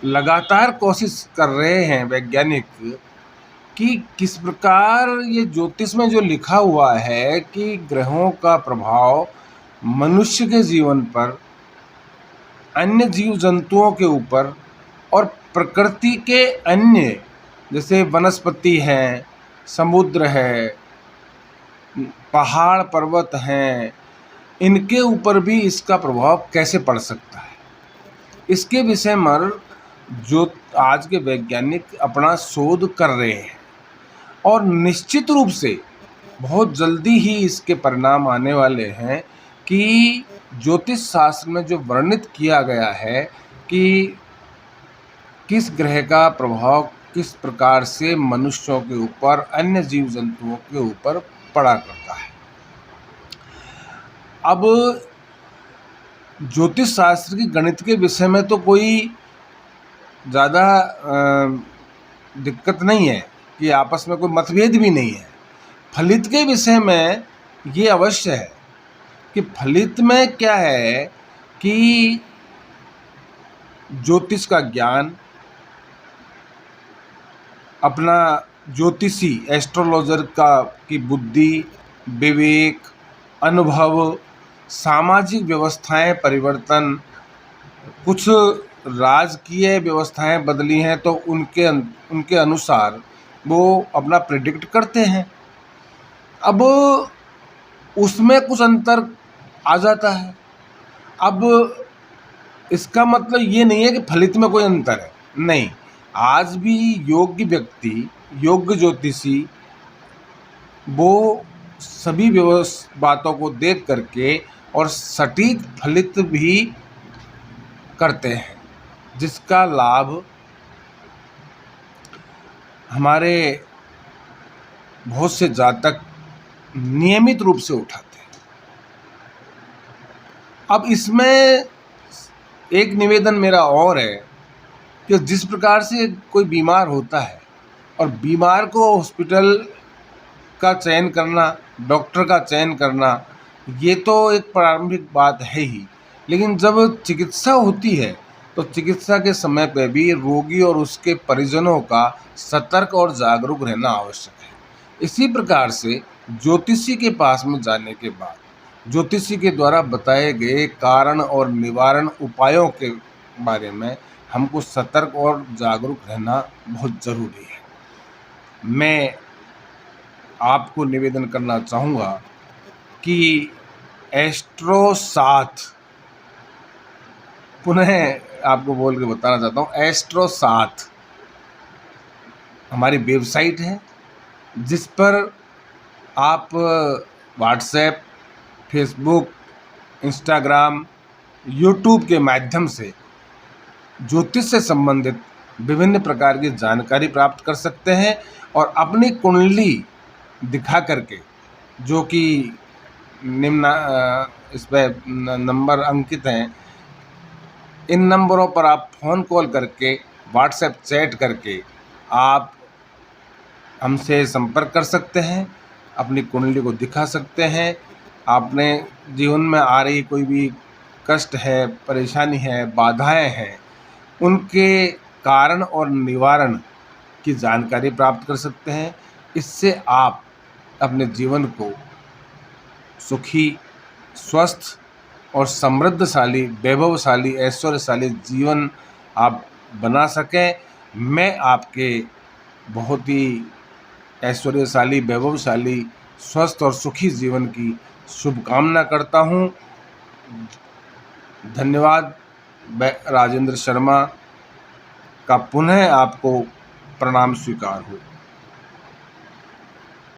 लगातार कोशिश कर रहे हैं वैज्ञानिक कि किस प्रकार ये ज्योतिष में जो लिखा हुआ है कि ग्रहों का प्रभाव मनुष्य के जीवन पर, अन्य जीव जंतुओं के ऊपर और प्रकृति के अन्य जैसे वनस्पति हैं, समुद्र है, पहाड़ पर्वत हैं, इनके ऊपर भी इसका प्रभाव कैसे पड़ सकता है, इसके विषय में जो आज के वैज्ञानिक अपना शोध कर रहे हैं और निश्चित रूप से बहुत जल्दी ही इसके परिणाम आने वाले हैं कि ज्योतिष शास्त्र में जो वर्णित किया गया है कि किस ग्रह का प्रभाव किस प्रकार से मनुष्यों के ऊपर, अन्य जीव जंतुओं के ऊपर पड़ा करता है। अब ज्योतिष शास्त्र की गणित के विषय में तो कोई ज़्यादा दिक्कत नहीं है कि आपस में कोई मतभेद भी नहीं है। फलित के विषय में ये अवश्य है कि फलित में क्या है कि ज्योतिष का ज्ञान, अपना ज्योतिषी एस्ट्रोलॉजर की बुद्धि, विवेक, अनुभव, सामाजिक व्यवस्थाएं परिवर्तन, कुछ राजकीय व्यवस्थाएं बदली हैं तो उनके अनुसार वो अपना प्रेडिक्ट करते हैं। अब उसमें कुछ अंतर आ जाता है। अब इसका मतलब ये नहीं है कि फलित में कोई अंतर है, नहीं। आज भी योग्य व्यक्ति, योग्य ज्योतिषी वो सभी बातों को देख करके और सटीक फलित भी करते हैं, जिसका लाभ हमारे बहुत से जातक नियमित रूप से उठाते हैं। अब इसमें एक निवेदन मेरा और है कि जिस प्रकार से कोई बीमार होता है और बीमार को हॉस्पिटल का चयन करना, डॉक्टर का चयन करना, ये तो एक प्रारंभिक बात है ही, लेकिन जब चिकित्सा होती है तो चिकित्सा के समय पर भी रोगी और उसके परिजनों का सतर्क और जागरूक रहना आवश्यक है। इसी प्रकार से ज्योतिषी के पास में जाने के बाद ज्योतिषी के द्वारा बताए गए कारण और निवारण उपायों के बारे में हमको सतर्क और जागरूक रहना बहुत ज़रूरी है। मैं आपको निवेदन करना चाहूँगा कि एस्ट्रो साथ, पुनः आपको बोल के बताना चाहता हूँ, एस्ट्रो साथ हमारी वेबसाइट है जिस पर आप व्हाट्सएप, फेसबुक, इंस्टाग्राम, यूट्यूब के माध्यम से ज्योतिष से संबंधित विभिन्न प्रकार की जानकारी प्राप्त कर सकते हैं और अपनी कुंडली दिखा करके, जो कि निम्न इस पर नंबर अंकित हैं, इन नंबरों पर आप फ़ोन कॉल करके, व्हाट्सएप चैट करके आप हमसे संपर्क कर सकते हैं, अपनी कुंडली को दिखा सकते हैं। आपने जीवन में आ रही कोई भी कष्ट है, परेशानी है, बाधाएं हैं, उनके कारण और निवारण की जानकारी प्राप्त कर सकते हैं। इससे आप अपने जीवन को सुखी, स्वस्थ और समृद्धशाली, वैभवशाली, ऐश्वर्यशाली जीवन आप बना सकें। मैं आपके बहुत ही ऐश्वर्यशाली, वैभवशाली, स्वस्थ और सुखी जीवन की शुभकामना करता हूँ। धन्यवाद। राजेंद्र शर्मा का पुनः आपको प्रणाम स्वीकार हो।